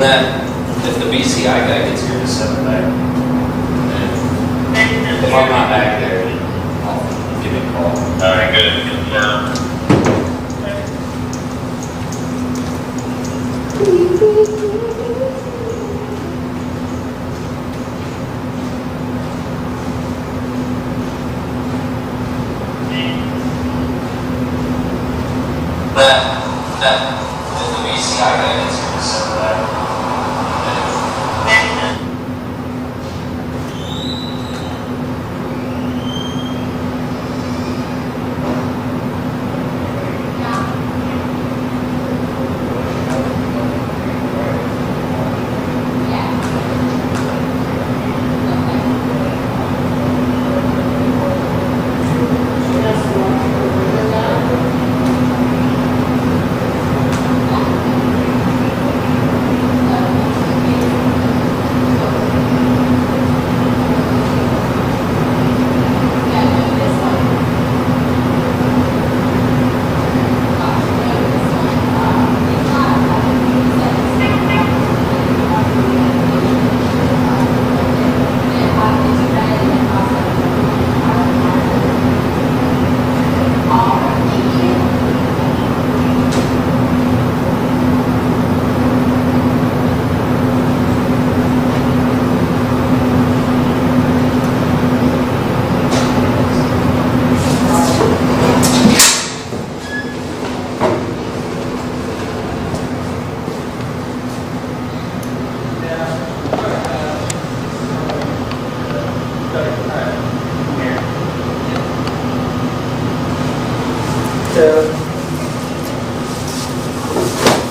That if the BCI guy gets here to send it back, and if I'm not back there, I'll give you a call. All right, good. Confirm. That if the BCI guy gets here to send it back.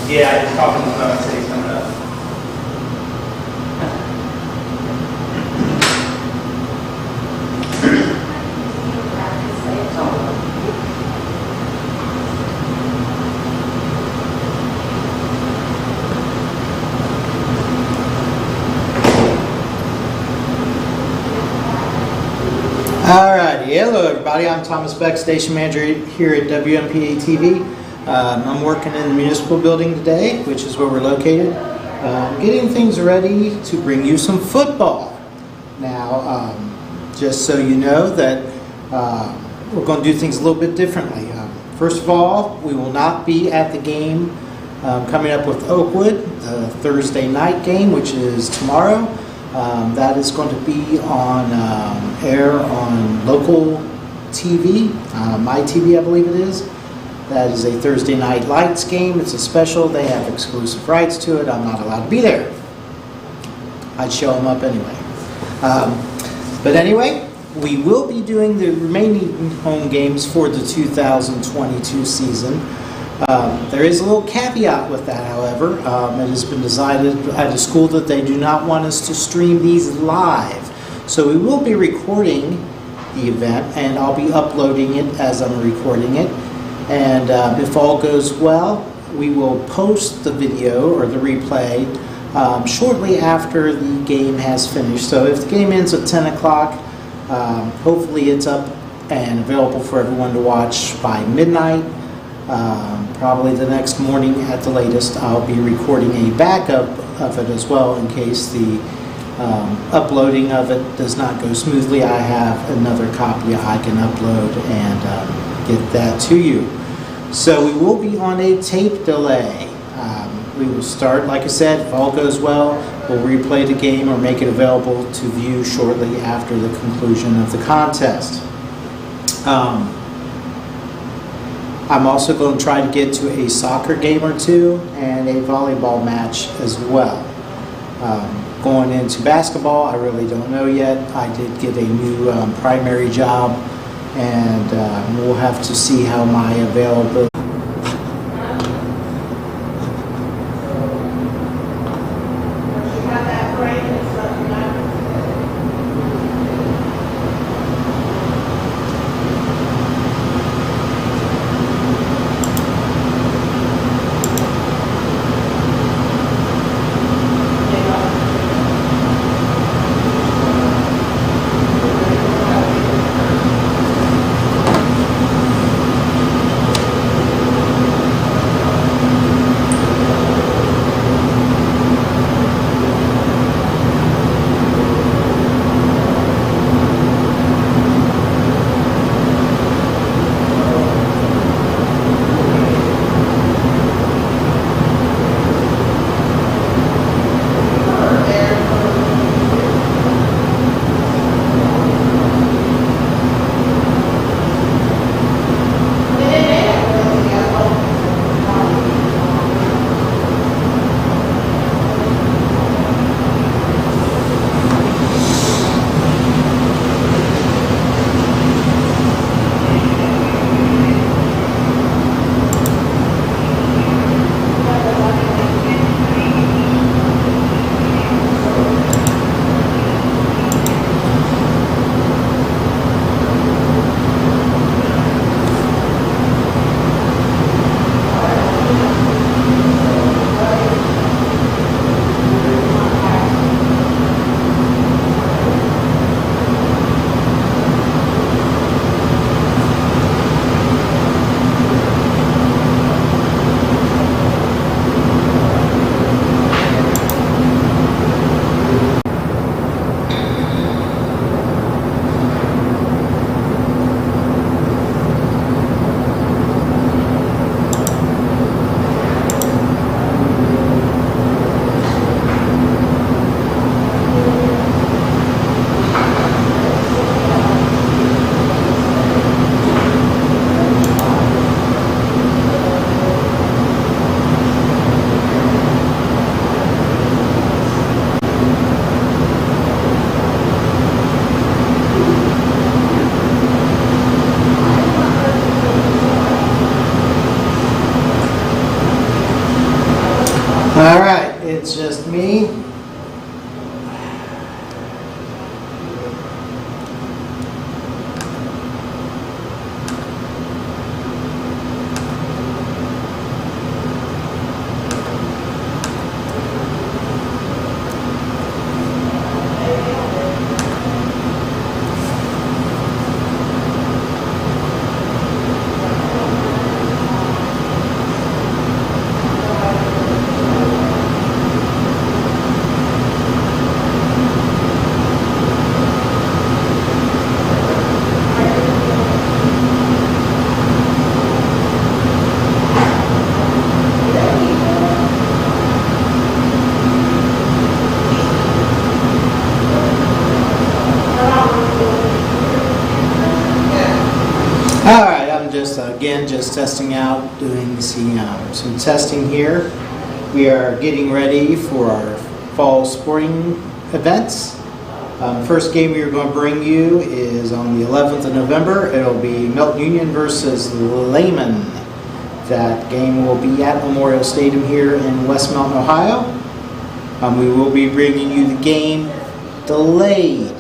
Yeah, I was talking about cities coming up. Alrighty, hello everybody. I'm Thomas Beck, station manager here at WMPA TV. I'm working in the municipal building today, which is where we're located, getting things ready to bring you some football. Now, just so you know that we're going to do things a little bit differently. First of all, we will not be at the game coming up with Oakwood, the Thursday night game, which is tomorrow. That is going to be on air on local TV, My TV, I believe it is. That is a Thursday night lights game. It's a special. They have exclusive rights to it. I'm not allowed to be there. I'd show them up anyway. But anyway, we will be doing the remaining home games for the 2022 season. There is a little caveat with that, however. It has been decided at the school that they do not want us to stream these live. So we will be recording the event, and I'll be uploading it as I'm recording it. And if all goes well, we will post the video or the replay shortly after the game has finished. So if the game ends at 10 o'clock, hopefully it's up and available for everyone to watch by midnight. Probably the next morning at the latest. I'll be recording a backup of it as well in case the uploading of it does not go smoothly. I have another copy I can upload and get that to you. So we will be on a tape delay. We will start, like I said, if all goes well, we'll replay the game or make it available to view shortly after the conclusion of the contest. I'm also going to try to get to a soccer game or two and a volleyball match as well. Going into basketball, I really don't know yet. I did get a new primary job, and we'll have to see how my availability. me. Alright, I'm just testing out, doing some testing here. We are getting ready for our fall sporting events. First game we are going to bring you is on the 11th of November. It'll be Milton Union versus Lehman. That game will be at Memorial Stadium here in West Mountain, Ohio. We will be bringing you the game delayed.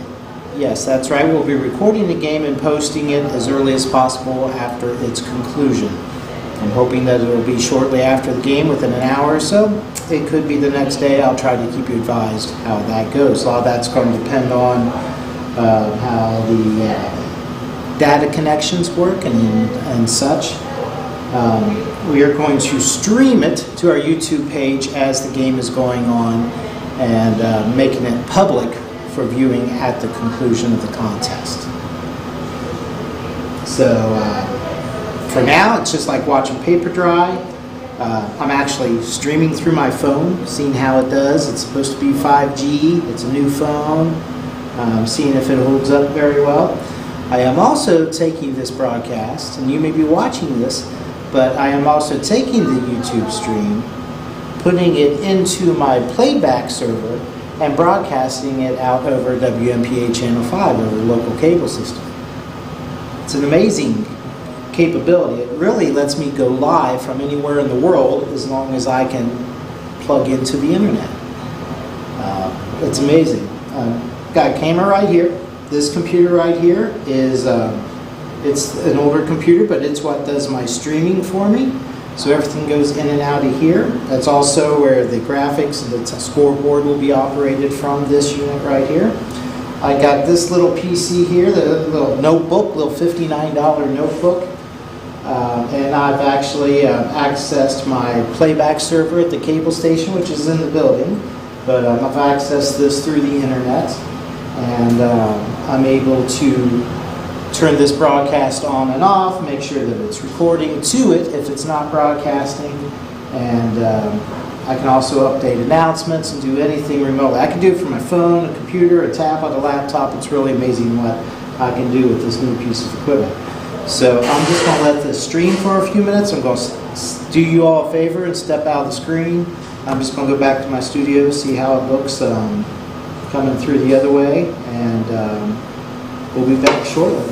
Yes, that's right. We'll be recording the game and posting it as early as possible after its conclusion. I'm hoping that it will be shortly after the game, within an hour or so. It could be the next day. I'll try to keep you advised how that goes. A lot of that's going to depend on how the data connections work and such. We are going to stream it to our YouTube page as the game is going on and making it public for viewing at the conclusion of the contest. So for now, it's just like watching paper dry. I'm actually streaming through my phone, seeing how it does. It's supposed to be 5G. It's a new phone. Seeing if it holds up very well. I am also taking this broadcast, and you may be watching this, but I am also taking the YouTube stream, putting it into my playback server, and broadcasting it out over WMPA Channel 5 over the local cable system. It's an amazing capability. It really lets me go live from anywhere in the world as long as I can plug into the internet. It's amazing. Got a camera right here. This computer right here is it's an older computer, but it's what does my streaming for me. So everything goes in and out of here. That's also where the graphics and the scoreboard will be operated from, this unit right here. I got this little PC here, the little notebook, little $59 notebook. And I've actually accessed my playback server at the cable station, which is in the building. But I've accessed this through the internet. And I'm able to turn this broadcast on and off, make sure that it's recording to it if it's not broadcasting, and I can also update announcements and do anything remotely. I can do it from my phone, a computer, a tablet, a laptop. It's really amazing what I can do with this new piece of equipment. So I'm just going to let this stream for a few minutes. I'm going to do you all a favor and step out of the screen. I'm just going to go back to my studio, see how it looks coming through the other way, and we'll be back shortly.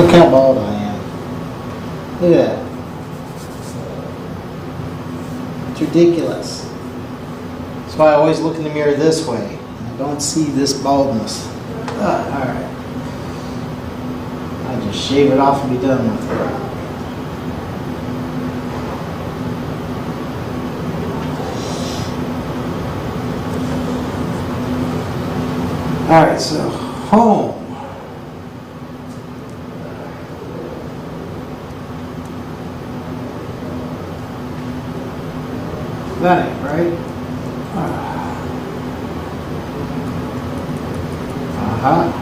Look how bald I am. Look at that. It's ridiculous. That's why I always look in the mirror this way. I don't see this baldness. Alright. I just shave it off and be done with it. Alright, so home. That ain't right. Uh-huh.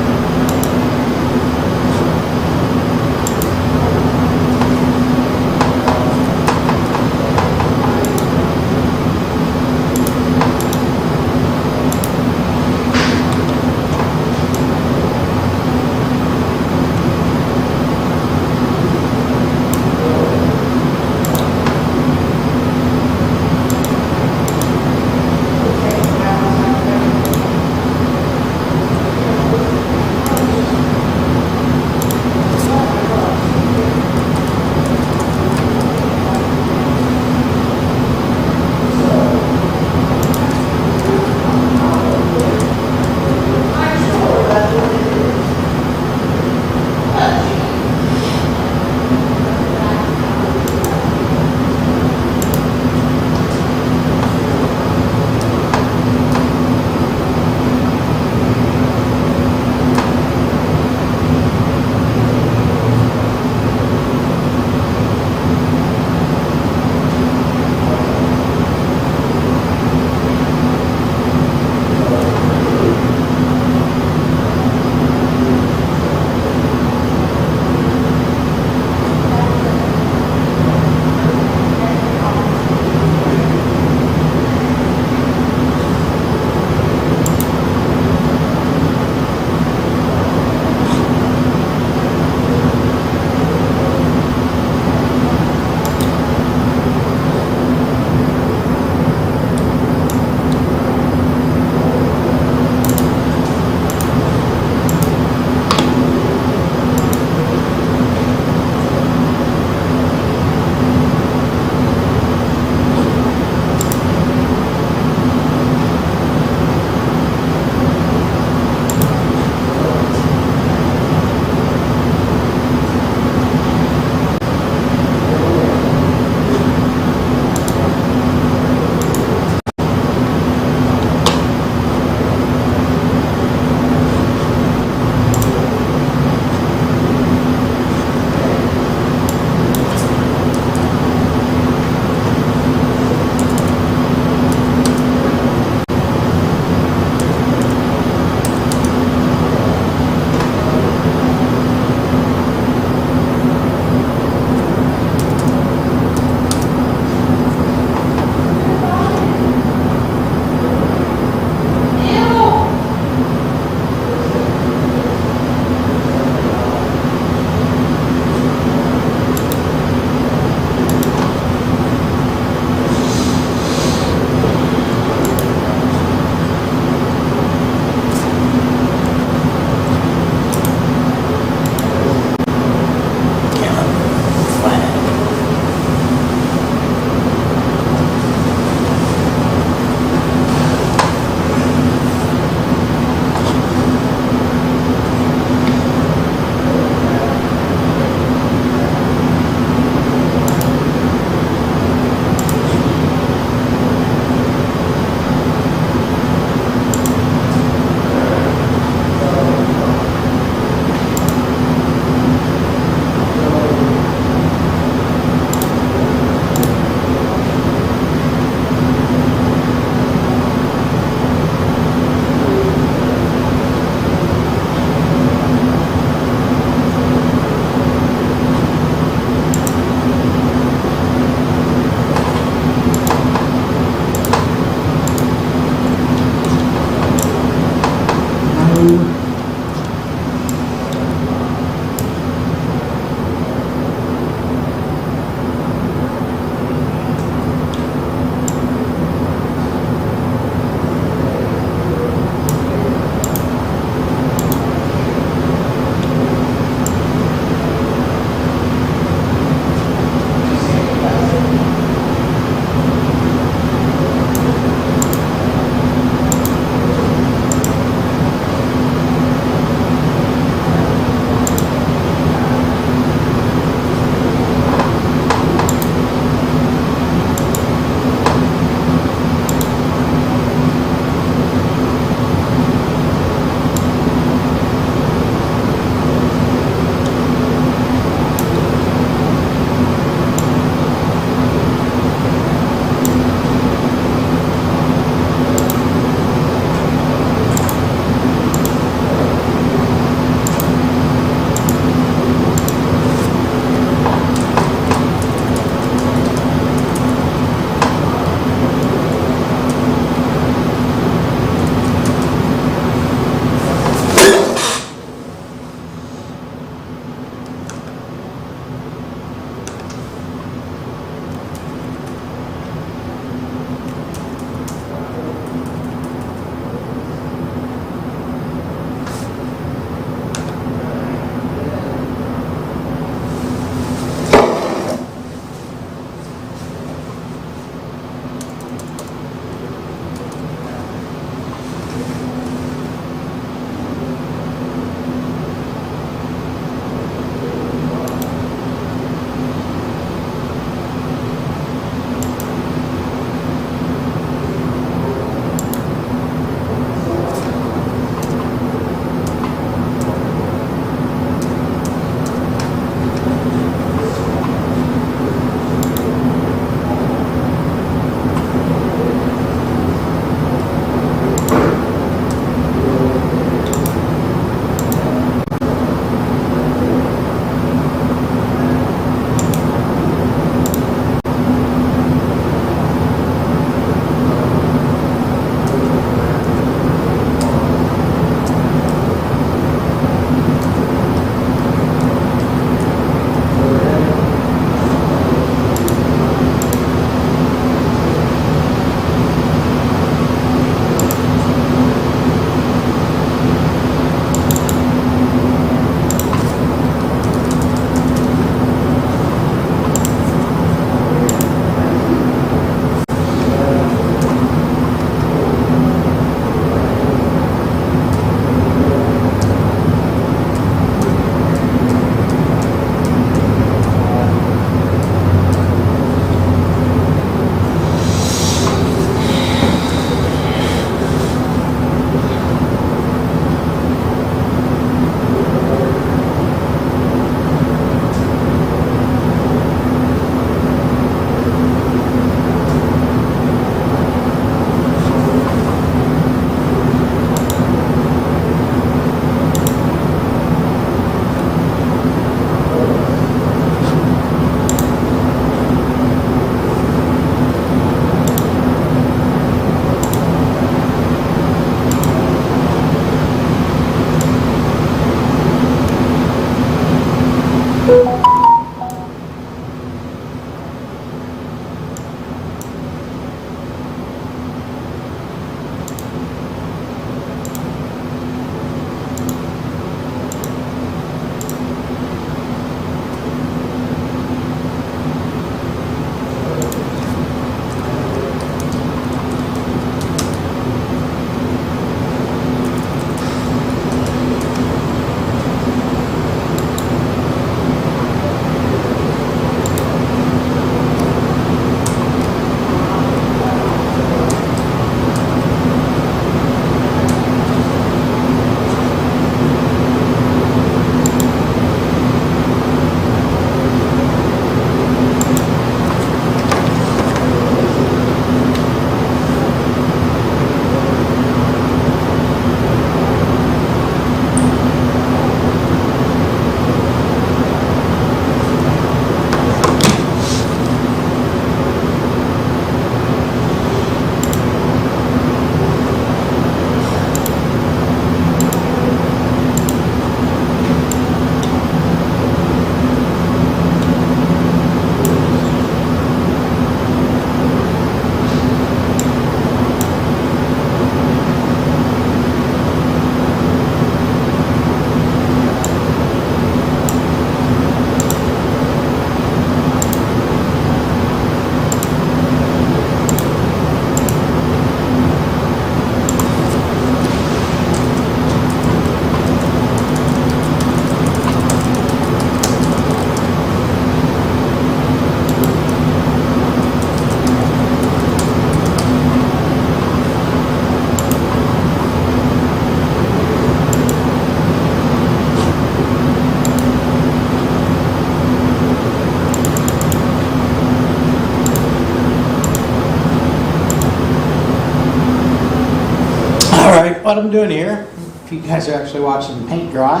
what I'm doing here, if you guys are actually watching the paint dry,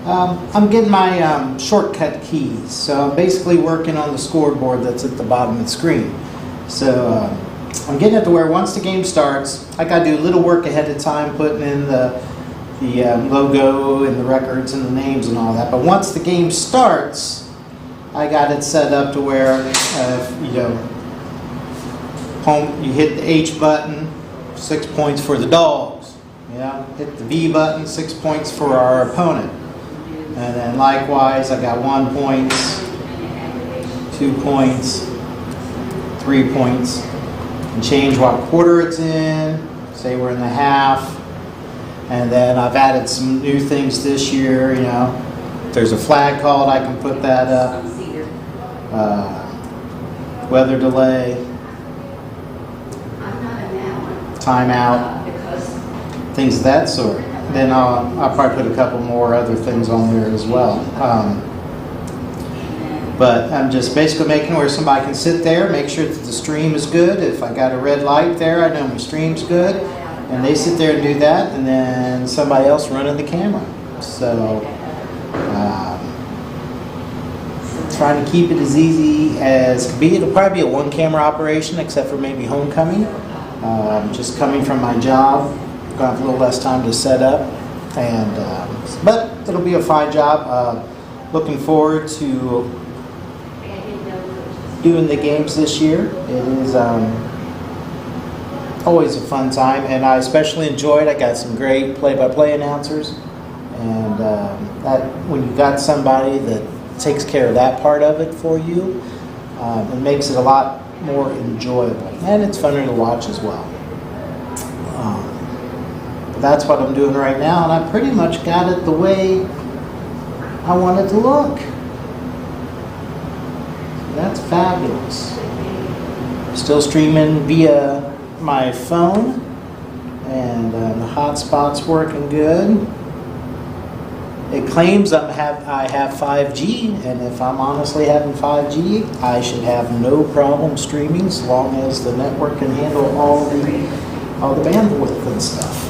I'm getting my shortcut keys. So I'm basically working on the scoreboard that's at the bottom of the screen. So I'm getting it to where once the game starts, I got to do a little work ahead of time, putting in the logo and the records and the names and all that. But once the game starts, I got it set up to where, home, you hit the H button, 6 points for the Dogs. Yeah, hit the V button, 6 points for our opponent. And then likewise, I got 1 point, 2 points, 3 points. And change what quarter it's in. Say we're in the half. And then I've added some new things this year. If there's a flag called, I can put that up. Weather delay, timeout, things of that sort. Then I'll probably put a couple more other things on there as well. But I'm just basically making where somebody can sit there, make sure that the stream is good. If I got a red light there, I know my stream's good. And they sit there and do that, and then somebody else running the camera. So, trying to keep it as easy as can be. It'll probably be a one-camera operation, except for maybe homecoming. Just coming from my job, gonna have a little less time to set up, but it'll be a fine job. Looking forward to doing the games this year. It is always a fun time, and I especially enjoyed. I got some great play-by-play announcers, and that when you got somebody that takes care of that part of it for you, it makes it a lot more enjoyable, and it's funner to watch as well. That's what I'm doing right now, and I pretty much got it the way I want it to look. That's fabulous. Still streaming via my phone, and the hotspot's working good. It claims I have 5G, and if I'm honestly having 5G, I should have no problem streaming as long as the network can handle all the bandwidth and stuff.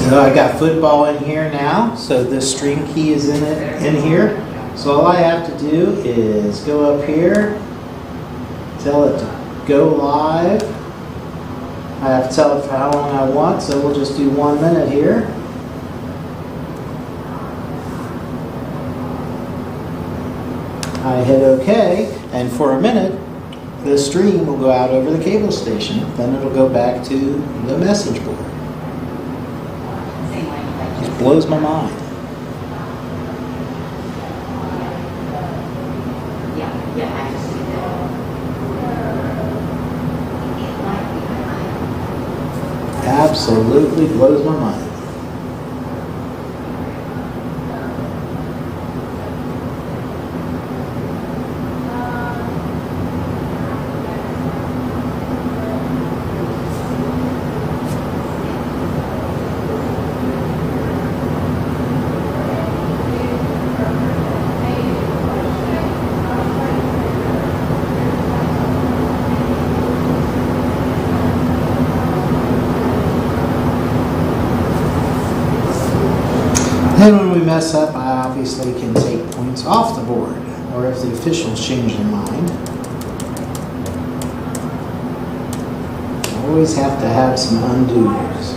So I got football in here now, so this stream key is in here. So all I have to do is go up here, tell it to go live. I have to tell it for how long I want, so we'll just do 1 minute here. I hit OK, and for a minute, the stream will go out over the cable station. Then it'll go back to the message board. It blows my mind. Absolutely blows my mind. Then when we mess up, I obviously can take points off the board, or if the officials change their mind. I always have to have some undos.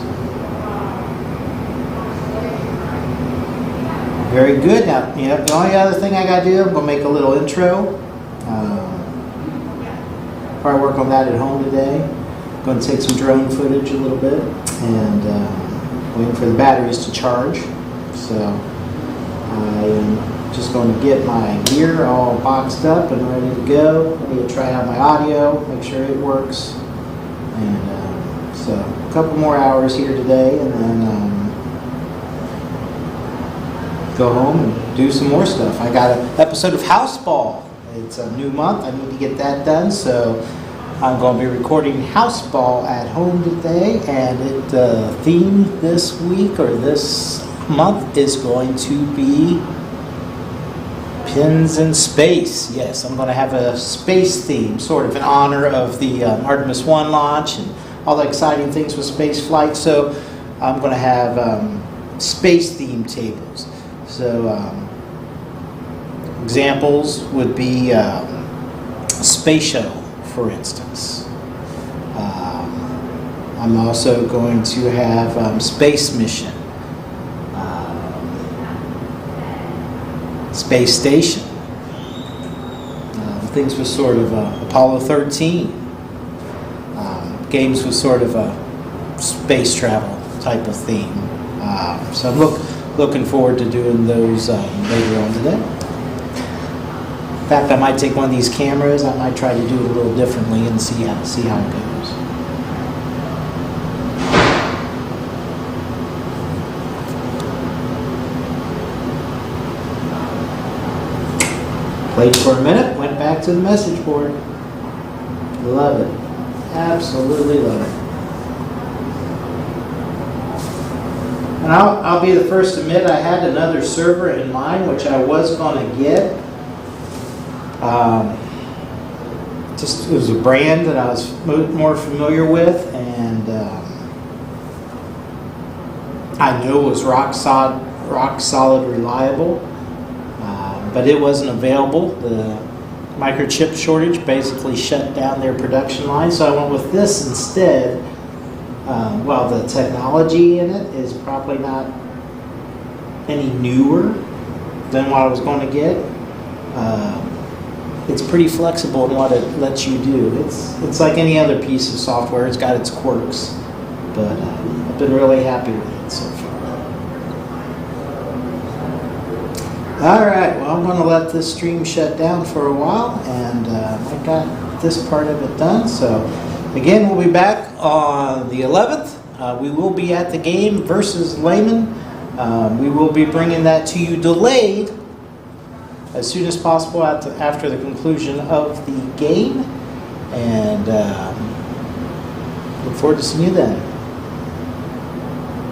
Very good. Now, the only other thing I got to do, I'm going to make a little intro. Probably work on that at home today. Going to take some drone footage a little bit, and waiting for the batteries to charge. So I am just going to get my gear all boxed up and ready to go. I need to try out my audio, make sure it works. And so a couple more hours here today, and then go home and do some more stuff. I got an episode of House Ball. It's a new month. I need to get that done. So I'm going to be recording House Ball at home today, and the theme this week or this month is going to be Pins in Space. Yes, I'm going to have a space theme, sort of in honor of the Artemis 1 launch and all the exciting things with space flight. So I'm going to have space themed tables. So examples would be Space Shuttle, for instance. I'm also going to have Space Mission, Space Station, things with sort of Apollo 13, games with sort of a space travel type of theme. So I'm looking forward to doing those later on today. In fact, I might take one of these cameras. I might try to do it a little differently and see how it goes. Played for a minute, went back to the message board. Love it. Absolutely love it. And I'll be the first to admit I had another server in mind, which I was going to get. It was a brand that I was more familiar with, and I knew it was rock solid reliable, but it wasn't available. The microchip shortage basically shut down their production line, so I went with this instead. While the technology in it is probably not any newer than what I was going to get, it's pretty flexible in what it lets you do. It's like any other piece of software. It's got its quirks, but I've been really happy with it so far. All right, well, I'm going to let this stream shut down for a while, and I got this part of it done. So again, we'll be back on the 11th. We will be at the game versus Lehman. We will be bringing that to you delayed as soon as possible after the conclusion of the game. And look forward to seeing you then.